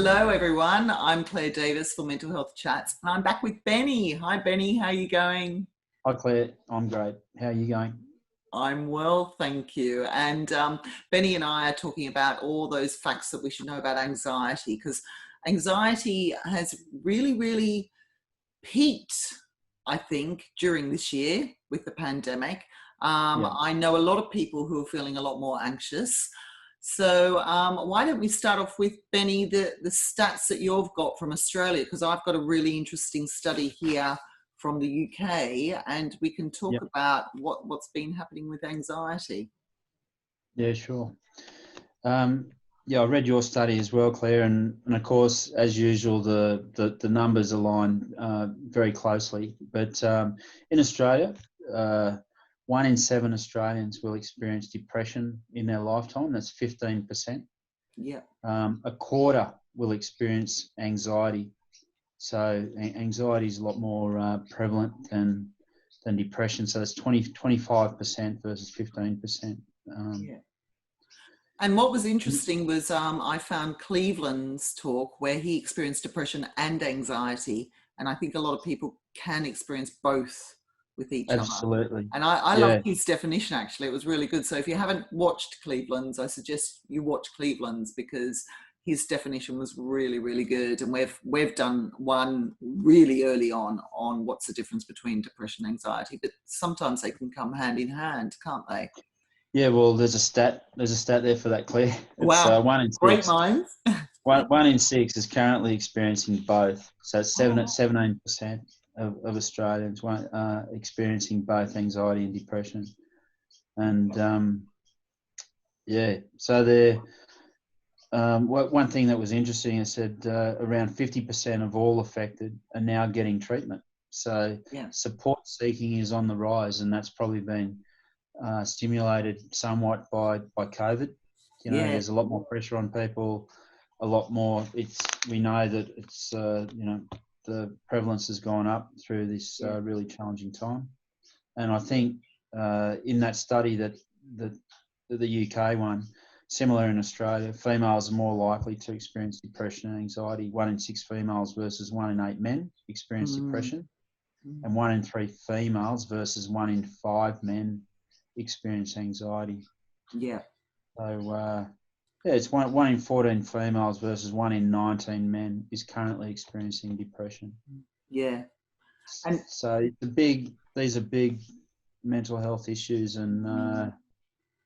Hello, everyone. I'm Claire Davis for Mental Health Chats, and I'm back with Benny. Hi, Benny. How are you going? Hi, Claire. I'm great. How are you going? I'm well, thank you. And Benny and I are talking about all those facts that we should know about anxiety, because anxiety has really peaked, I think, during this year with the pandemic. Yeah. I know a lot of people who are feeling a lot more anxious. So why don't we start off with, Benny, the stats that you've got from Australia, because I've got a really interesting study here from the UK, and we can talk Yeah. about what's been happening with anxiety. Yeah, sure. Yeah, I read your study as well, Claire, and of course, as usual, the numbers align very closely. But in Australia, 1 in 7 Australians will experience depression in their lifetime. That's 15%. Yeah. A quarter will experience anxiety. So anxiety is a lot more prevalent than depression. So it's 25% versus 15%. Yeah. And what was interesting was I found Cleveland's talk where he experienced depression and anxiety. And I think a lot of people can experience both with each other. Absolutely. And I Yeah. love his definition, actually. It was really good. So if you haven't watched Cleveland's, I suggest you watch Cleveland's, because his definition was really good. And we've done one really early on what's the difference between depression and anxiety. But sometimes they can come hand in hand, can't they? Yeah, well, there's a stat there for that, Claire. It's Wow. 1 in 6. Great minds. One in 6 is currently experiencing both. So it's 17% of Australians experiencing both anxiety and depression. And yeah, so there. One thing that was interesting, it said around 50% of all affected are now getting treatment. So support seeking is on the rise, and that's probably been stimulated somewhat by COVID. You know, there's a lot more pressure on people, a lot more. We know that it's the prevalence has gone up through this really challenging time, and I think in that study that the UK one, similar in Australia, females are more likely to experience depression and anxiety. 1 in 6 females versus 1 in 8 men experience depression, and 1 in 3 females versus 1 in 5 men experience anxiety. Yeah. So it's 1 in 14 females versus 1 in 19 men is currently experiencing depression. Yeah. And so these are big mental health issues, and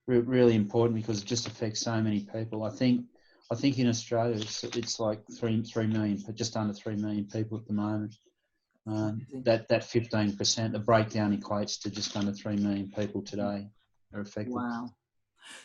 really important because it just affects so many people. I think in Australia it's like 3 million, just under 3 million people at the moment. That 15%, the breakdown equates to just under 3 million people today are affected. Wow.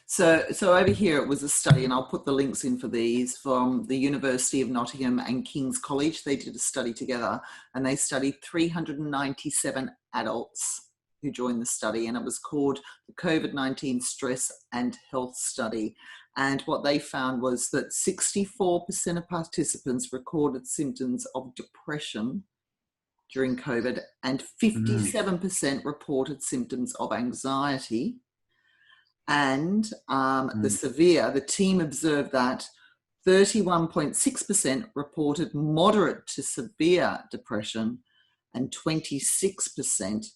So over here it was a study, and I'll put the links in for these, from the University of Nottingham and King's College. They did a study together, and they studied 397 adults who joined the study, and it was called the COVID-19 Stress and Health Study. And what they found was that 64% of participants recorded symptoms of depression during COVID, and 57% reported symptoms of anxiety. And the team observed that 31.6% reported moderate to severe depression, and 26%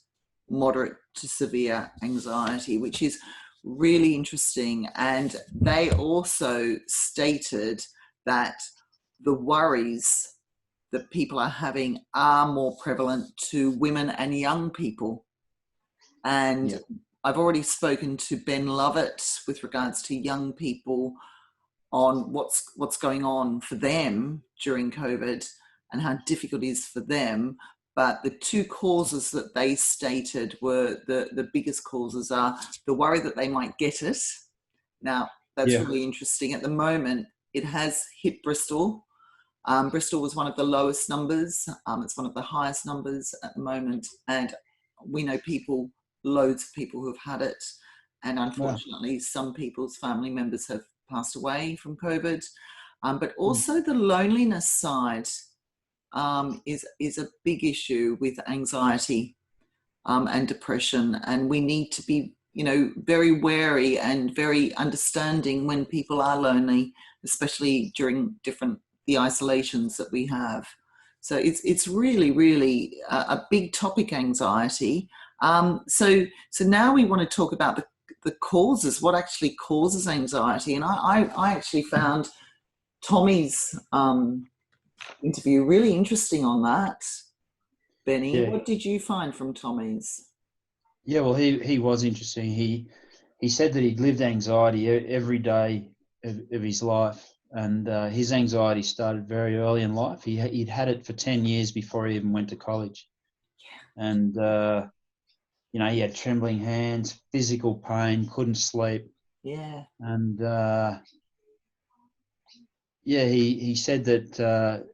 moderate to severe anxiety, which is really interesting. And they also stated that the worries that people are having are more prevalent to women and young people. And I've already spoken to 𝗍𝗆𝘆𝗶𝘀𝗁 with regards to young people on what's going on for them during COVID and how difficult it is for them. But the two causes that they stated were the biggest causes are the worry that they might get it. Now, that's really interesting. At the moment, it has hit Bristol. Bristol was one of the lowest numbers. It's one of the highest numbers at the moment. And we know loads of people who have had it. And unfortunately, some people's family members have passed away from COVID. But also the loneliness side is a big issue with anxiety and depression. And we need to be, very wary and very understanding when people are lonely, especially during different the isolations that we have. So it's really, really a big topic, anxiety. So now we want to talk about the causes, what actually causes anxiety. And I actually found Tommy's interview really interesting on that. Benny, Yeah. what did you find from Tommy's? Yeah, well, he was interesting. He said that he'd lived anxiety every day of his life, and his anxiety started very early in life. He'd had it for 10 years before he even went to college. Yeah. And, you know, he had trembling hands, physical pain, couldn't sleep. Yeah. And, yeah, he said that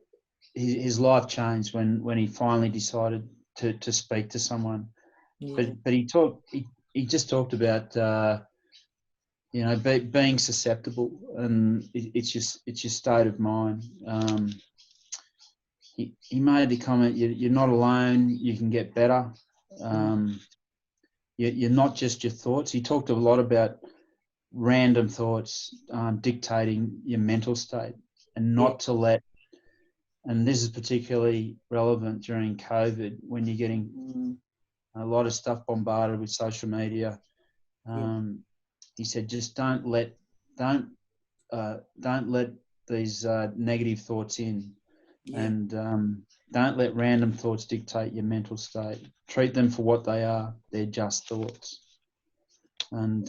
his life changed when he finally decided to speak to someone. Yeah. But he just talked about you know, being susceptible, and it's your state of mind. He made the comment, you're not alone, you can get better. You're not just your thoughts. He talked a lot about random thoughts dictating your mental state, and not to let, and this is particularly relevant during COVID when you're getting a lot of stuff bombarded with social media. He said, just don't let these negative thoughts in, and don't let random thoughts dictate your mental state. Treat them for what they are. They're just thoughts. And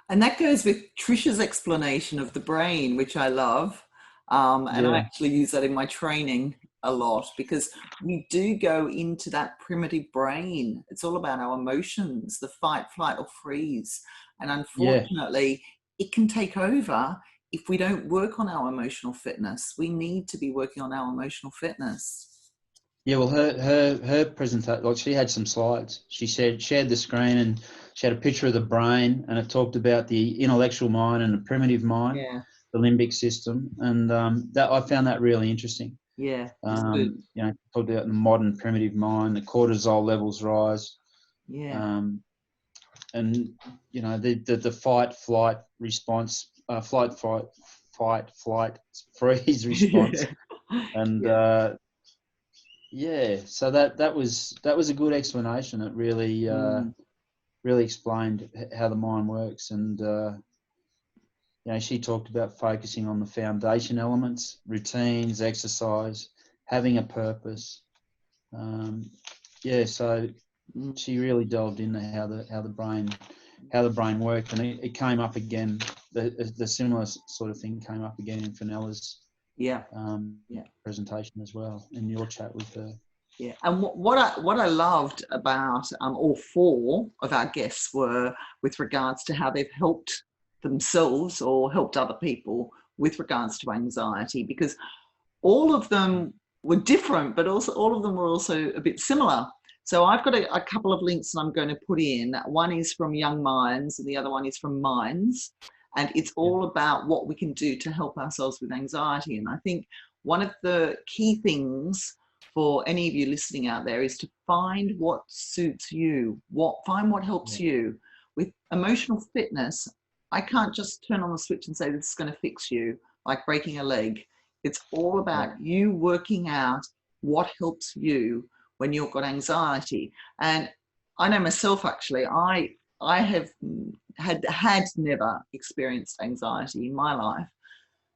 that goes with Trisha's explanation of the brain, which I love. And I actually use that in my training a lot, because we do go into that primitive brain. It's all about our emotions, the fight, flight, or freeze. And unfortunately, it can take over if we don't work on our emotional fitness. We need to be working on our emotional fitness. Yeah, well, her presentation, like, she had some slides. She shared the screen, and she had a picture of the brain, and it talked about the intellectual mind and the primitive mind, the limbic system, and that I found that really interesting. Yeah, you know, talked about the modern primitive mind, the cortisol levels rise. Yeah. And you know, the fight, flight response, fight, flight, freeze response, and so that was a good explanation. It really really explained how the mind works, and you know, she talked about focusing on the foundation elements, routines, exercise, having a purpose. So she really delved into how the brain worked, and it came up again. The similar sort of thing came up again in Fenella's presentation as well, in your chat with her. Yeah, and what I loved about all four of our guests were with regards to how they've helped themselves or helped other people with regards to anxiety, because all of them were different, but also all of them were also a bit similar. So I've got a couple of links that I'm going to put in. One is from 𝗵𝗲𝗀 and the other one is from Minds, and it's all about what we can do to help ourselves with anxiety. And I think one of the key things for any of you listening out there is to find what suits you, find what helps you. With emotional fitness, I can't just turn on the switch and say this is going to fix you, like breaking a leg. It's all about you working out what helps you when you've got anxiety. And I know myself, actually, I have had never experienced anxiety in my life.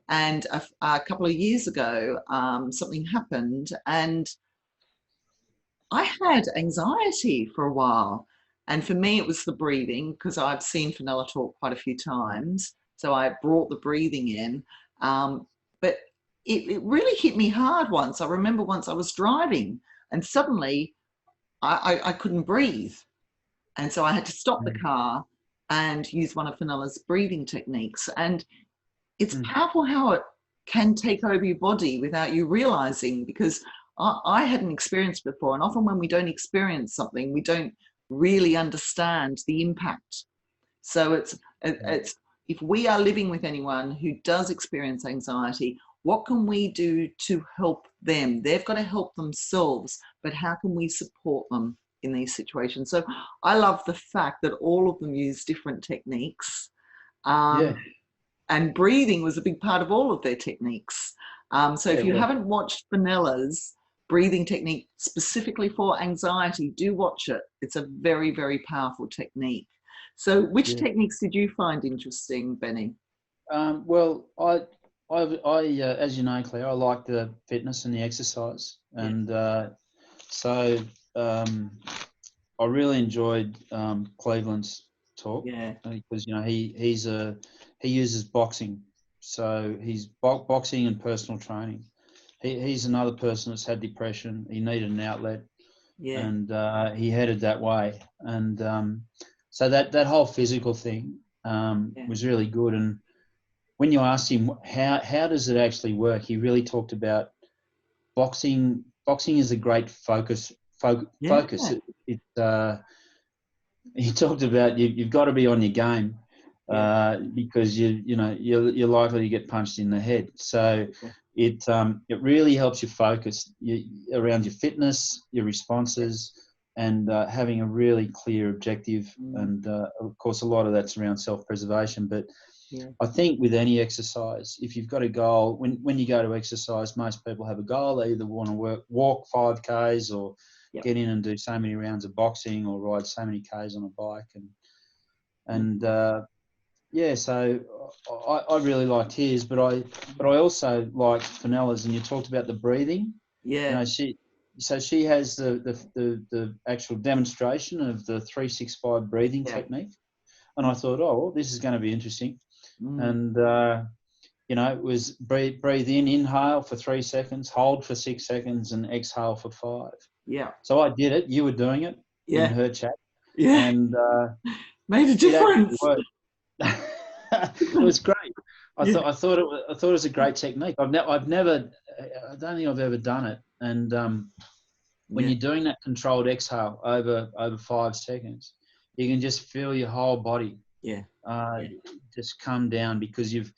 And a couple of years ago, something happened, and I had anxiety for a while. And for me, it was the breathing, because I've seen Fenella talk quite a few times. So I brought the breathing in. But it really hit me hard once. I remember once I was driving, and suddenly I couldn't breathe. And so I had to stop the car and use one of Fenella's breathing techniques. And it's powerful how it can take over your body without you realizing, because I hadn't experienced before. And often when we don't experience something, we don't really understand the impact. So it's if we are living with anyone who does experience anxiety, what can we do to help them? They've got to help themselves, but how can we support them in these situations? So I love the fact that all of them use different techniques. And And breathing was a big part of all of their techniques. So if you haven't watched 𝗵𝗲𝗀𝗀's breathing technique specifically for anxiety, do watch it. It's a very, very powerful technique. So which techniques did you find interesting, Benny? Well, I as you know, Claire, I like the fitness and the exercise, and so I really enjoyed Cleveland's talk, because he uses boxing, so he's boxing and personal training. He's another person that's had depression. He needed an outlet, and he headed that way, and so that whole physical thing was really good. And when you asked him how does it actually work, he really talked about boxing. Boxing is a great focus. He talked about you've got to be on your game, because you're likely to get punched in the head. So it really helps you focus around your fitness, your responses, and having a really clear objective. And of course, a lot of that's around self-preservation. But I think with any exercise, if you've got a goal, when you go to exercise, most people have a goal. They either want to walk 5Ks or get in and do so many rounds of boxing or ride so many Ks on a bike. So I really liked his, but I also liked 𝗵𝗲𝗀𝗀's, and you talked about the breathing. She has the actual demonstration of the 3-6-5 breathing technique, and I thought, oh, well, this is going to be interesting. And it was breathe in, inhale for 3 seconds, hold for 6 seconds, and exhale for 5. So I did it. You were doing it in her chat, and made a difference. It was great. I thought it was a great technique. I don't think I've ever done it. And when you're doing that controlled exhale over 5 seconds, you can just feel your whole body just come down, because you've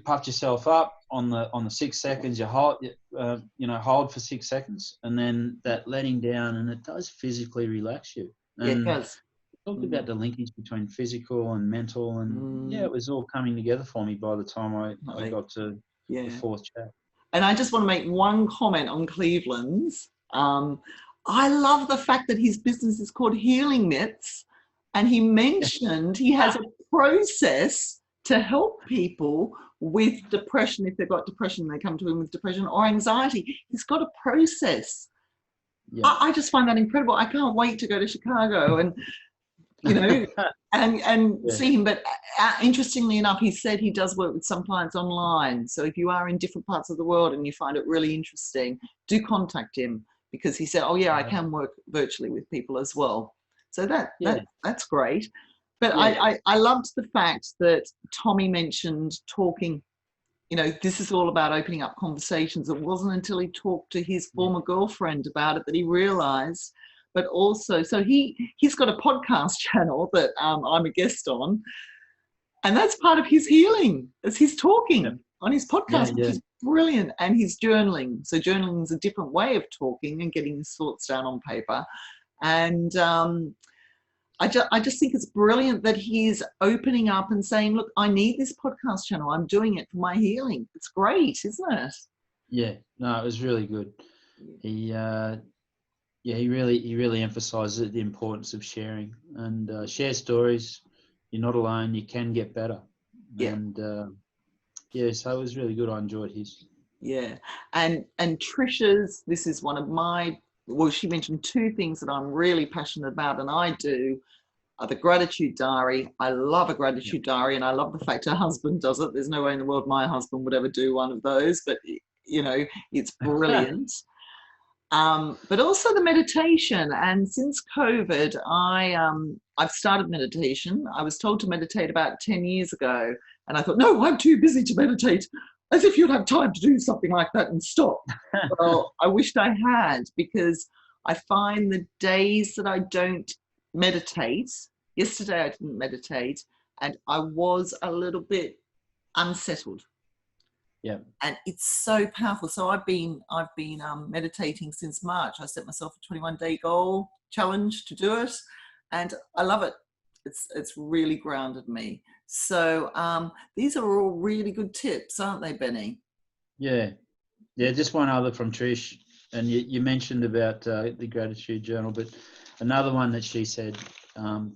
puffed yourself up on the 6 seconds. You hold for 6 seconds, and then that letting down, and it does physically relax you. And it does. Talked about the linkage between physical and mental, and it was all coming together for me by the time I got to the 4th chat. And I just want to make one comment on Cleveland's. I love the fact that his business is called 𝗖𝗵𝗲𝗀𝗀𝗀, and he mentioned he has a process to help people with depression. If they've got depression, they come to him with depression or anxiety. He's got a process. I just find that incredible. I can't wait to go to Chicago and see him. But interestingly enough, he said he does work with some clients online. So if you are in different parts of the world and you find it really interesting, do contact him, because he said, I can work virtually with people as well. So that's great. But I loved the fact that Tommy mentioned talking. This is all about opening up conversations. It wasn't until he talked to his former girlfriend about it that he realized. But also, so he's got a podcast channel that I'm a guest on, and that's part of his healing. It's his talking on his podcast, which is brilliant, and his journaling. So journaling is a different way of talking and getting his thoughts down on paper. And I just think it's brilliant that he's opening up and saying, look, I need this podcast channel. I'm doing it for my healing. It's great, isn't it? Yeah, no, it was really good. He really emphasises the importance of sharing, and share stories. You're not alone. You can get better. And so it was really good. I enjoyed his. And Trisha's. This is one of my. Well, she mentioned 2 things that I'm really passionate about, and I do. Are the gratitude diary. I love a gratitude diary, and I love the fact her husband does it. There's no way in the world my husband would ever do one of those, but it's brilliant. But also the meditation. And since COVID, I've started meditation. I was told to meditate about 10 years ago. And I thought, no, I'm too busy to meditate. As if you'd have time to do something like that and stop. Well, I wished I had, because I find the days that I don't meditate, yesterday I didn't meditate, and I was a little bit unsettled. And it's so powerful. So I've been meditating since March. I set myself a 21-day goal challenge to do it, and I love it. It's really grounded me. So these are all really good tips, aren't they, Benny? Yeah. Just one other from Trish, and you mentioned about the gratitude journal, but another one that she said,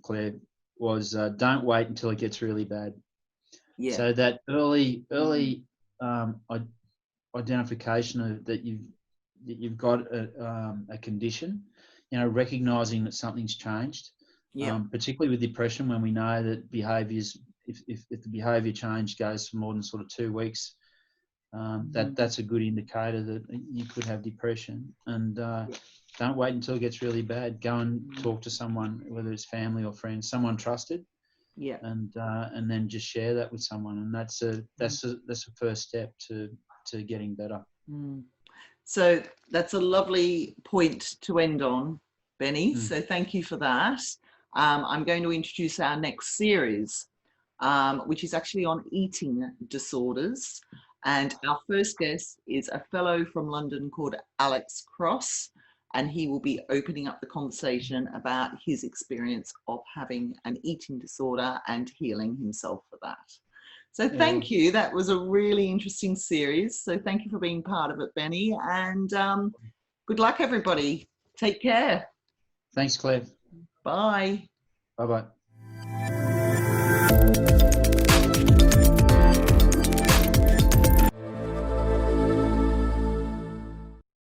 Claire, was don't wait until it gets really bad. Yeah. So that early identification of that you've got a condition, recognizing that something's changed. Yeah. Particularly with depression, when we know that behaviours, if the behaviour change goes for more than sort of 2 weeks, that's a good indicator that you could have depression. And don't wait until it gets really bad. Go and talk to someone, whether it's family or friends, someone trusted. Yeah. And then just share that with someone, and that's a first step to getting better. So that's a lovely point to end on, Benny. So thank you for that. I'm going to introduce our next series, which is actually on eating disorders. And our first guest is a fellow from London called Alex Cross, and he will be opening up the conversation about his experience of having an eating disorder and healing himself for that. So thank you. That was a really interesting series. So thank you for being part of it, Benny. And good luck, everybody. Take care. Thanks, Claire. Bye. Bye-bye.